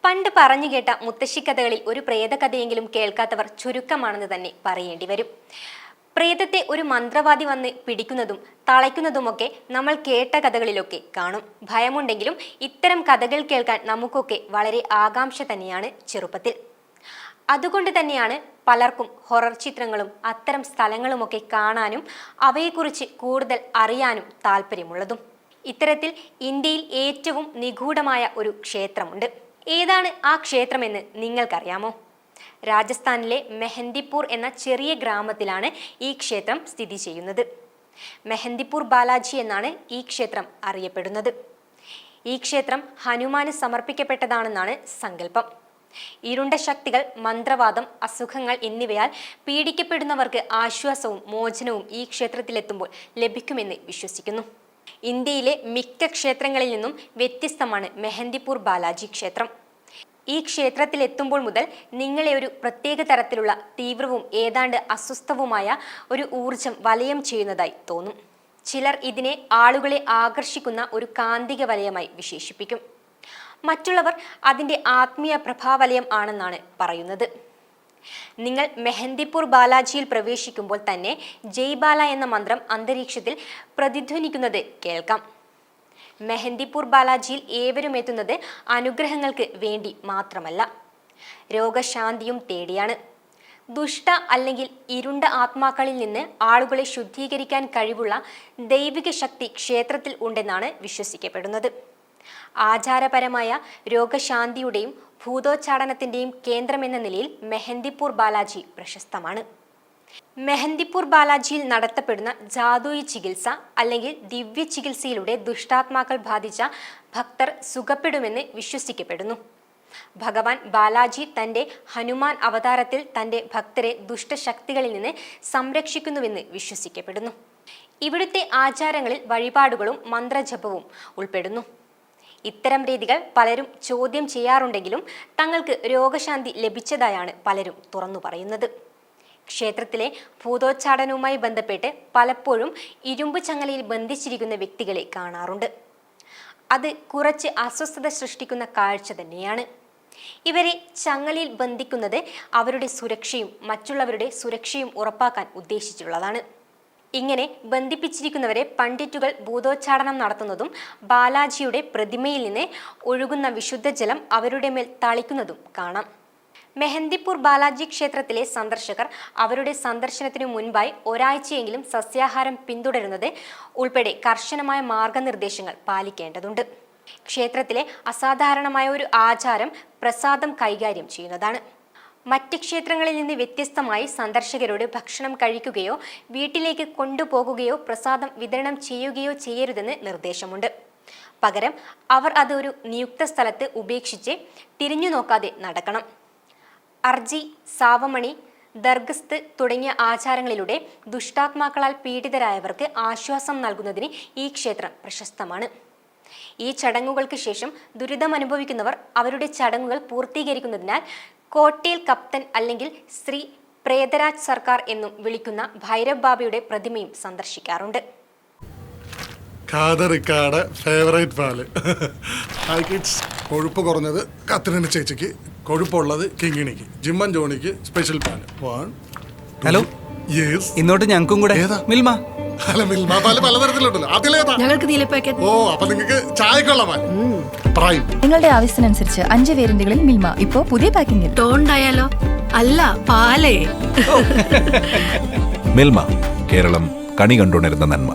പണ്ട് പറഞ്ഞു കേട്ട മുത്തശ്ശിക്കഥകളിൽ ഒരു പ്രേതകഥയെങ്കിലും കേൾക്കാത്തവർ ചുരുക്കമാണെന്ന് തന്നെ പറയേണ്ടി വരും. പ്രേതത്തെ ഒരു മന്ത്രവാദി വന്ന് പിടിക്കുന്നതും തളയ്ക്കുന്നതുമൊക്കെ നമ്മൾ കേട്ട കഥകളിലൊക്കെ കാണും. ഭയമുണ്ടെങ്കിലും ഇത്തരം കഥകൾ കേൾക്കാൻ നമുക്കൊക്കെ വളരെ ആകാംക്ഷ തന്നെയാണ് ചെറുപ്പത്തിൽ. അതുകൊണ്ട് തന്നെയാണ് പലർക്കും ഹൊറർ ചിത്രങ്ങളും അത്തരം സ്ഥലങ്ങളുമൊക്കെ കാണാനും അവയെക്കുറിച്ച് കൂടുതൽ അറിയാനും താല്പര്യമുള്ളതും. ഇത്തരത്തിൽ ഇന്ത്യയിൽ ഏറ്റവും നിഗൂഢമായ ഒരു ക്ഷേത്രമുണ്ട്. ഏതാണ് ആ ക്ഷേത്രമെന്ന് നിങ്ങൾക്കറിയാമോ? രാജസ്ഥാനിലെ മെഹന്ദിപൂർ എന്ന ചെറിയ ഗ്രാമത്തിലാണ് ഈ ക്ഷേത്രം സ്ഥിതി ചെയ്യുന്നത്. മെഹന്ദിപൂർ ബാലാജി എന്നാണ് ഈ ക്ഷേത്രം അറിയപ്പെടുന്നത്. ഈ ക്ഷേത്രം ഹനുമാന് സമർപ്പിക്കപ്പെട്ടതാണെന്നാണ് സങ്കല്പം. ഇരുണ്ട ശക്തികൾ, മന്ത്രവാദം, അസുഖങ്ങൾ എന്നിവയാൽ പീഡിക്കപ്പെടുന്നവർക്ക് ആശ്വാസവും മോചനവും ഈ ക്ഷേത്രത്തിലെത്തുമ്പോൾ ലഭിക്കുമെന്ന് വിശ്വസിക്കുന്നു. ഇന്ത്യയിലെ മിക്ക ക്ഷേത്രങ്ങളിൽ നിന്നും വ്യത്യസ്തമാണ് മെഹന്ദിപൂർ ബാലാജി ക്ഷേത്രം. ഈ ക്ഷേത്രത്തിലെത്തുമ്പോൾ മുതൽ നിങ്ങളെ ഒരു പ്രത്യേക തരത്തിലുള്ള തീവ്രവും ഏതാണ്ട് അസ്വസ്ഥവുമായ ഒരു ഊർജം വലയം ചെയ്യുന്നതായി തോന്നും. ചിലർ ഇതിനെ ആളുകളെ ആകർഷിക്കുന്ന ഒരു കാന്തിക വലയമായി വിശേഷിപ്പിക്കും. മറ്റുള്ളവർ അതിൻ്റെ ആത്മീയ പ്രഭാവലയം ആണെന്നാണ് പറയുന്നത്. നിങ്ങൾ മെഹന്ദിപൂർ ബാലാജിയിൽ പ്രവേശിക്കുമ്പോൾ തന്നെ ജയ് ബാല എന്ന മന്ത്രം അന്തരീക്ഷത്തിൽ പ്രതിധ്വനിക്കുന്നത് കേൾക്കാം. മെഹന്ദിപൂർ ബാലാജിയിൽ ഏവരും എത്തുന്നത് അനുഗ്രഹങ്ങൾക്ക് വേണ്ടി മാത്രമല്ല, രോഗശാന്തിയും തേടിയാണ്. ദുഷ്ട അല്ലെങ്കിൽ ഇരുണ്ട ആത്മാക്കളിൽ നിന്ന് ആളുകളെ ശുദ്ധീകരിക്കാൻ കഴിവുള്ള ദൈവിക ശക്തി ക്ഷേത്രത്തിൽ ഉണ്ടെന്നാണ് വിശ്വസിക്കപ്പെടുന്നത്. ആചാരപരമായ രോഗശാന്തിയുടെയും ഭൂതോച്ചാടനത്തിന്റെയും കേന്ദ്രമെന്ന നിലയിൽ മെഹന്ദിപൂർ ബാലാജി പ്രശസ്തമാണ്. മെഹന്ദിപൂർ ബാലാജിയിൽ നടത്തപ്പെടുന്ന ജാദുയി ചികിത്സ അല്ലെങ്കിൽ ദിവ്യ ചികിത്സയിലൂടെ ദുഷ്ടാത്മാക്കൾ ബാധിച്ച ഭക്തർ സുഖപ്പെടുമെന്ന് വിശ്വസിക്കപ്പെടുന്നു. ഭഗവാൻ ബാലാജി തന്റെ ഹനുമാൻ അവതാരത്തിൽ തന്റെ ഭക്തരെ ദുഷ്ടശക്തികളിൽ നിന്ന് സംരക്ഷിക്കുന്നുവെന്ന് വിശ്വസിക്കപ്പെടുന്നു. ഇവിടുത്തെ ആചാരങ്ങളിൽ വഴിപാടുകളും മന്ത്രജപവും ഉൾപ്പെടുന്നു. ഇത്തരം രീതികൾ പലരും ചോദ്യം ചെയ്യാറുണ്ടെങ്കിലും തങ്ങൾക്ക് രോഗശാന്തി ലഭിച്ചതായാണ് പലരും തുറന്നു പറയുന്നത്. ക്ഷേത്രത്തിലെ ഭൂതോച്ചാടനവുമായി ബന്ധപ്പെട്ട് പലപ്പോഴും ഇരുമ്പ് ചങ്ങലയിൽ ബന്ധിച്ചിരിക്കുന്ന വ്യക്തികളെ കാണാറുണ്ട്. അത് കുറച്ച് അസ്വസ്ഥത സൃഷ്ടിക്കുന്ന കാഴ്ച തന്നെയാണ്. ഇവരെ ചങ്ങലയിൽ ബന്ധിക്കുന്നത് അവരുടെ സുരക്ഷയും മറ്റുള്ളവരുടെ സുരക്ഷയും ഉറപ്പാക്കാൻ ഉദ്ദേശിച്ചുള്ളതാണ്. ഇങ്ങനെ ബന്ധിപ്പിച്ചിരിക്കുന്നവരെ പണ്ഡിറ്റുകൾ ഭൂതോച്ചാടനം നടത്തുന്നതും ബാലാജിയുടെ പ്രതിമയിൽ നിന്ന് ഒഴുകുന്ന വിശുദ്ധജലം അവരുടെ മേൽ തളിക്കുന്നതും കാണാം. മെഹന്ദിപൂർ ബാലാജി ക്ഷേത്രത്തിലെ സന്ദർശകർ അവരുടെ സന്ദർശനത്തിനു മുൻപായി ഒരാഴ്ചയെങ്കിലും സസ്യാഹാരം പിന്തുടരുന്നത് ഉൾപ്പെടെ കർശനമായ മാർഗനിർദ്ദേശങ്ങൾ പാലിക്കേണ്ടതുണ്ട്. ക്ഷേത്രത്തിലെ അസാധാരണമായ ഒരു ആചാരം പ്രസാദം കൈകാര്യം ചെയ്യുന്നതാണ്. മറ്റ് ക്ഷേത്രങ്ങളിൽ നിന്ന് വ്യത്യസ്തമായി സന്ദർശകരോട് ഭക്ഷണം കഴിക്കുകയോ വീട്ടിലേക്ക് കൊണ്ടുപോകുകയോ പ്രസാദം വിതരണം ചെയ്യുകയോ ചെയ്യരുതെന്ന് നിർദ്ദേശമുണ്ട്. പകരം അവർ അത് ഒരു നിയുക്ത സ്ഥലത്ത് ഉപേക്ഷിച്ച് തിരിഞ്ഞു നോക്കാതെ നടക്കണം. അർജി, സാവമണി, ദർഗസ്ത് തുടങ്ങിയ ആചാരങ്ങളിലൂടെ ദുഷ്ടാത്മാക്കളാൽ പീഡിതരായവർക്ക് ആശ്വാസം നൽകുന്നതിന് ഈ ക്ഷേത്രം പ്രശസ്തമാണ്. ഈ ചടങ്ങുകൾക്ക് ശേഷം ദുരിതമനുഭവിക്കുന്നവർ അവരുടെ ചടങ്ങുകൾ പൂർത്തീകരിക്കുന്നതിനാൽ കോട്ടേൽ കപ്തൻ അല്ലെങ്കിൽ ശ്രീ പ്രേതരാജ് സർക്കാർ എന്നും വിളിക്കുന്ന ഭൈരവ് ബാബയുടെ പ്രതിമയും സന്ദർശിക്കാറുണ്ട്. ഫേവറേറ്റ് പാല് കൊഴുപ്പ് കുറഞ്ഞത് കത്രിന ചേച്ചിക്ക്, കൊഴുപ്പുള്ളത് കിങ്ങിണിക്ക്, ജിമ്മൻ ജോണിക്ക് സ്പെഷ്യൽ പാല്. ഹലോ, ഇന്നോട്ട് ഞങ്ങൾക്കും കൂടെ മിൽമ. അല്ല, മിൽമ പാല് പലതരത്തിലുണ്ടല്ലോ, അതിലേതാ? ഞങ്ങൾക്ക് ഓ, അപ്പൊ നിങ്ങൾക്ക് ചായക്കുള്ള പാൽ പ്രൈം. നിങ്ങളുടെ ആവശ്യത്തിനനുസരിച്ച് 5 വേരിയന്റുകളിൽ മിൽമ ഇപ്പോ പുതിയ പാക്കിംഗിൽ. ടോണ്ടായാലോ? അല്ല, പാലേ. മിൽമ, കേരളം കണി കണ്ടുണരുന്ന നന്മ.